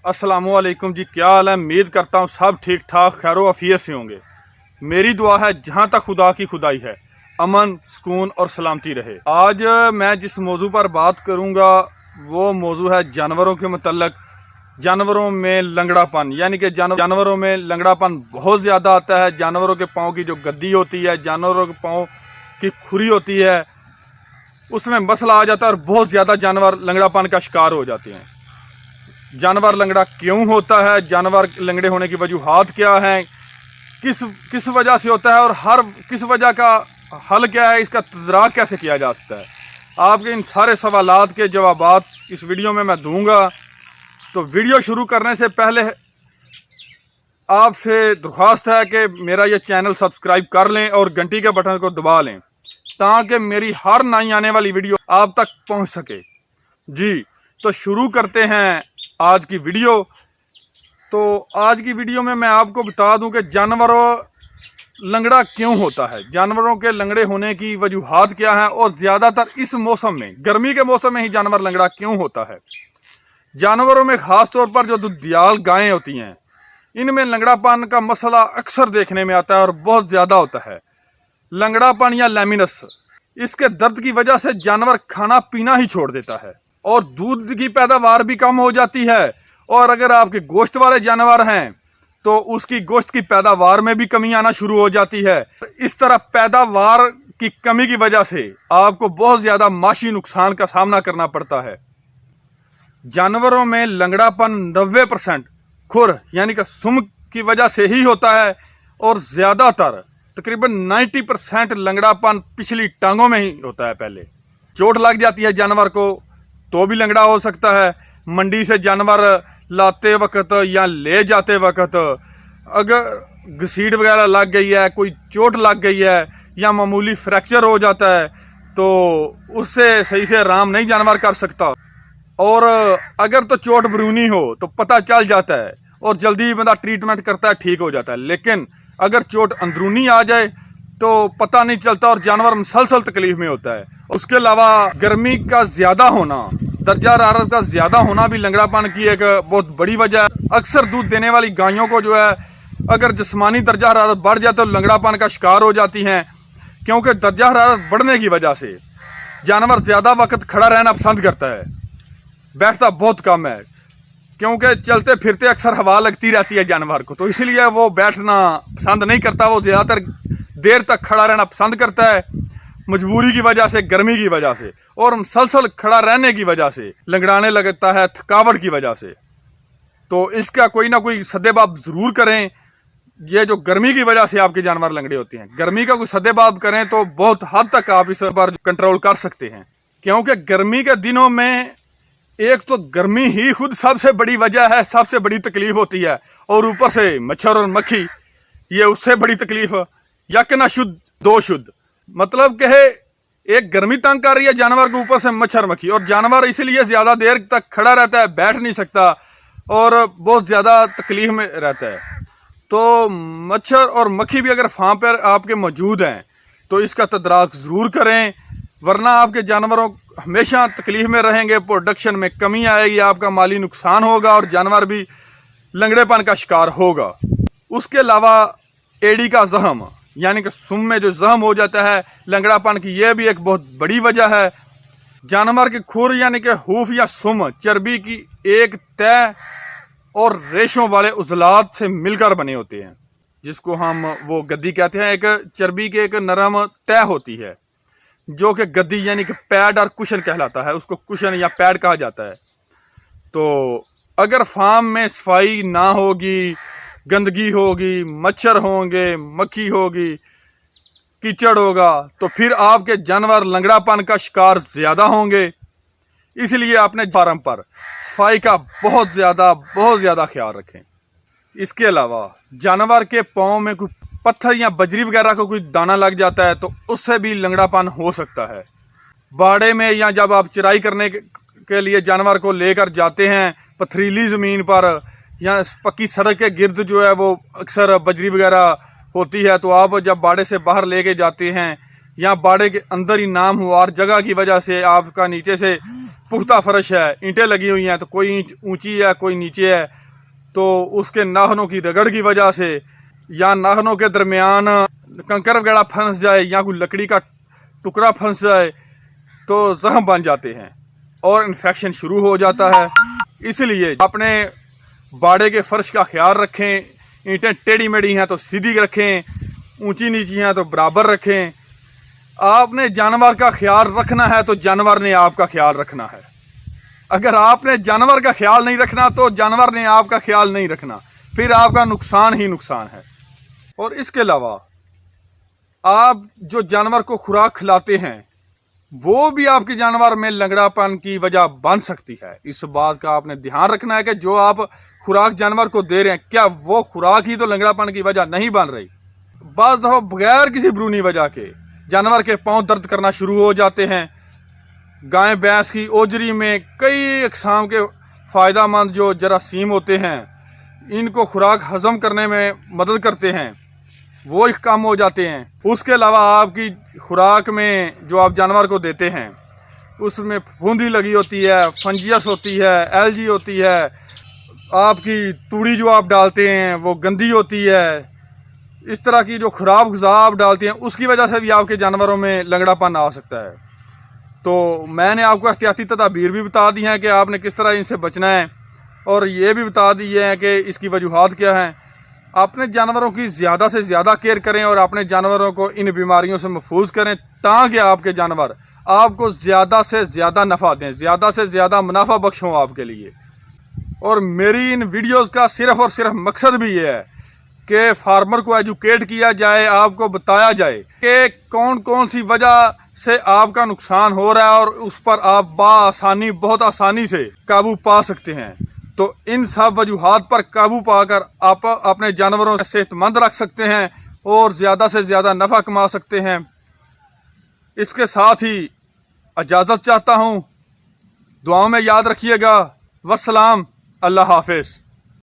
अस्सलामुअलैकुम जी, क्या हाल है। उम्मीद करता हूँ सब ठीक ठाक खैर आफियत से होंगे। मेरी दुआ है जहाँ तक खुदा की खुदाई है अमन सुकून और सलामती रहे। आज मैं जिस मौजू पर बात करूँगा वो मौजू है जानवरों के मतलब। जानवरों में लंगड़ापन, यानी कि जानवरों में लंगड़ापन बहुत ज़्यादा आता है। जानवरों के पाँव की जो गद्दी होती है, जानवरों के पाँव की खुरी होती है, उसमें मसला आ जाता है और बहुत ज़्यादा जानवर लंगड़ापन का शिकार हो जाते हैं। जानवर लंगड़ा क्यों होता है, जानवर लंगड़े होने की वजूहात क्या हैं, किस वजह से होता है और किस वजह का हल क्या है, इसका तदराक कैसे किया जा सकता है। आपके इन सारे सवालात के जवाबात इस वीडियो में मैं दूंगा। तो वीडियो शुरू करने से पहले आपसे दरख्वास्त है कि मेरा ये चैनल सब्सक्राइब कर लें और घंटी के बटन को दबा लें ताकि मेरी हर नई आने वाली वीडियो आप तक पहुंच सके। जी तो शुरू करते हैं आज की वीडियो। तो आज की वीडियो में मैं आपको बता दूं कि जानवरों लंगड़ा क्यों होता है, जानवरों के लंगड़े होने की वजूहात क्या हैं और ज़्यादातर इस मौसम में, गर्मी के मौसम में ही जानवर लंगड़ा क्यों होता है। जानवरों में ख़ास तौर पर जो दुधियाल गायें होती हैं, इनमें लंगड़ापन का मसला अक्सर देखने में आता है और बहुत ज़्यादा होता है। लंगड़ापन या लैमिनस, इसके दर्द की वजह से जानवर खाना पीना ही छोड़ देता है और दूध की पैदावार भी कम हो जाती है। और अगर आपके गोश्त वाले जानवर हैं तो उसकी गोश्त की पैदावार में भी कमी आना शुरू हो जाती है। इस तरह पैदावार की कमी की वजह से आपको बहुत ज़्यादा माशी नुकसान का सामना करना पड़ता है। जानवरों में लंगड़ापन 90% खुर यानी कि सुम की वजह से ही होता है और ज़्यादातर तकरीबन 90% लंगड़ापन पिछली टांगों में ही होता है। पहले चोट लग जाती है जानवर को तो भी लंगड़ा हो सकता है। मंडी से जानवर लाते वक्त या ले जाते वक्त अगर घसीट वगैरह लग गई है, कोई चोट लग गई है या मामूली फ्रैक्चर हो जाता है तो उससे सही से आराम नहीं जानवर कर सकता। और अगर तो चोट बरूनी हो तो पता चल जाता है और जल्दी बंदा ट्रीटमेंट करता है, ठीक हो जाता है। लेकिन अगर चोट अंदरूनी आ जाए तो पता नहीं चलता और जानवर मुसलसल तकलीफ में होता है। उसके अलावा गर्मी का ज़्यादा होना, दर्जा हरारत का ज़्यादा होना भी लंगड़ापन की एक बहुत बड़ी वजह है। अक्सर दूध देने वाली गायों को जो है अगर जिस्मानी दर्जा हरारत बढ़ जाए तो लंगड़ापन का शिकार हो जाती हैं, क्योंकि दर्जा हरारत बढ़ने की वजह से जानवर ज़्यादा वक्त खड़ा रहना पसंद करता है, बैठता बहुत कम है, क्योंकि चलते फिरते अक्सर हवा लगती रहती है जानवर को, तो इसलिए वो बैठना पसंद नहीं करता। वो ज़्यादातर देर तक खड़ा रहना पसंद करता है, मजबूरी की वजह से, गर्मी की वजह से और मुसलसल खड़ा रहने की वजह से लंगड़ाने लगता है, थकावट की वजह से। तो इसका कोई ना कोई सद्देबाब ज़रूर करें। ये जो गर्मी की वजह से आपके जानवर लंगड़े होते हैं, गर्मी का कोई सद्देबाब करें तो बहुत हद तक आप इस पर कंट्रोल कर सकते हैं। क्योंकि गर्मी के दिनों में एक तो गर्मी ही खुद सबसे बड़ी वजह है, सबसे बड़ी तकलीफ होती है, और ऊपर से मच्छर और मक्खी, ये उससे बड़ी तकलीफ। यक ना शुद्ध दो शुद्ध, मतलब कि एक गर्मी तंग कर रही है जानवर के, ऊपर से मच्छर मक्खी, और जानवर इसलिए ज़्यादा देर तक खड़ा रहता है, बैठ नहीं सकता और बहुत ज़्यादा तकलीफ में रहता है। तो मच्छर और मक्खी भी अगर फार्म पर आपके मौजूद हैं तो इसका तदराक ज़रूर करें, वरना आपके जानवरों हमेशा तकलीफ में रहेंगे, प्रोडक्शन में कमी आएगी, आपका माली नुकसान होगा और जानवर भी लंगड़ेपन का शिकार होगा। उसके अलावा एड़ी का जख्म यानी कि सुम में जो जख्म हो जाता है लंगड़ापन की, यह भी एक बहुत बड़ी वजह है। जानवर की खुर यानी कि हूफ या सुम चर्बी की एक तय और रेशों वाले उजलात से मिलकर बने होते हैं, जिसको हम वो गद्दी कहते हैं। एक चर्बी की एक नरम तय होती है जो कि गद्दी यानी कि पैड और कुशन कहलाता है, उसको कुशन या पैड कहा जाता है। तो अगर फार्म में सफाई ना होगी, गंदगी होगी, मच्छर होंगे, मक्खी होगी, कीचड़ होगा, तो फिर आपके जानवर लंगड़ापन का शिकार ज़्यादा होंगे। इसलिए अपने फार्म पर सफाई का बहुत ज़्यादा ख्याल रखें। इसके अलावा जानवर के पाँव में कोई पत्थर या बजरी वगैरह का कोई दाना लग जाता है तो उससे भी लंगड़ापन हो सकता है। बाड़े में या जब आप चराई करने के लिए जानवर को लेकर जाते हैं पथरीली ज़मीन पर या पक्की सड़क के गिर्द जो है वो अक्सर बजरी वगैरह होती है, तो आप जब बाड़े से बाहर लेके जाते हैं یا باڑے کے اندر ہی ناموار جگہ کی وجہ سے آپ کا نیچے سے پختہ فرش ہے، اینٹیں لگی ہوئی ہیں، تو کوئی اینٹ اونچی ہے کوئی نیچے ہے، تو اس کے ناخنوں کی رگڑ کی وجہ سے یا ناخنوں کے درمیان کنکر وغیرہ پھنس جائے یا کوئی لکڑی کا ٹکڑا پھنس جائے تو زخم بن جاتے ہیں اور انفیکشن شروع ہو جاتا ہے۔ اس لیے اپنے باڑے کے فرش کا خیال رکھیں، اینٹیں ٹیڑھی میڑھی ہیں تو سیدھی رکھیں، اونچی نیچی ہیں تو برابر رکھیں۔ آپ نے جانور کا خیال رکھنا ہے تو جانور نے آپ کا خیال رکھنا ہے۔ اگر آپ نے جانور کا خیال نہیں رکھنا تو جانور نے آپ کا خیال نہیں رکھنا، پھر آپ کا نقصان ہی نقصان ہے۔ اور اس کے علاوہ آپ جو جانور کو خوراک کھلاتے ہیں وہ بھی آپ کے جانور میں لنگڑا پن کی وجہ بن سکتی ہے۔ اس بات کا آپ نے دھیان رکھنا ہے کہ جو آپ خوراک جانور کو دے رہے ہیں کیا وہ خوراک ہی تو لنگڑا پن کی وجہ نہیں بن رہی۔ بعض دفعہ بغیر کسی برونی وجہ کے جانور کے پاؤں درد کرنا شروع ہو جاتے ہیں۔ گائے بھینس کی اوجری میں کئی اقسام کے فائدہ مند جو جراثیم ہوتے ہیں، ان کو خوراک ہضم کرنے میں مدد کرتے ہیں، وہ کم ہو جاتے ہیں۔ اس کے علاوہ آپ کی خوراک میں جو آپ جانور کو دیتے ہیں اس میں پھپھوندی لگی ہوتی ہے، فنجیس ہوتی ہے، ایلجی ہوتی ہے، آپ کی توڑی جو آپ ڈالتے ہیں وہ گندی ہوتی ہے، اس طرح کی جو خراب غذا آپ ڈالتے ہیں اس کی وجہ سے بھی آپ کے جانوروں میں لنگڑا پن آ سکتا ہے۔ تو میں نے آپ کو احتیاطی تدابیر بھی بتا دی ہیں کہ آپ نے کس طرح ان سے بچنا ہے، اور یہ بھی بتا دی ہے کہ اس کی وجوہات کیا ہیں۔ اپنے جانوروں کی زیادہ سے زیادہ کیئر کریں اور اپنے جانوروں کو ان بیماریوں سے محفوظ کریں تاکہ آپ کے جانور آپ کو زیادہ سے زیادہ نفع دیں، زیادہ سے زیادہ منافع بخش ہوں آپ کے لیے۔ اور میری ان ویڈیوز کا صرف اور صرف مقصد بھی یہ ہے کہ فارمر کو ایجوکیٹ کیا جائے، آپ کو بتایا جائے کہ کون کون سی وجہ سے آپ کا نقصان ہو رہا ہے اور اس پر آپ بآسانی بہت آسانی سے قابو پا سکتے ہیں۔ تو ان سب وجوہات پر قابو پا کر آپ اپنے جانوروں کو صحت مند رکھ سکتے ہیں اور زیادہ سے زیادہ نفع کما سکتے ہیں۔ اس کے ساتھ ہی اجازت چاہتا ہوں، دعاؤں میں یاد رکھیے گا۔ والسلام، اللہ حافظ۔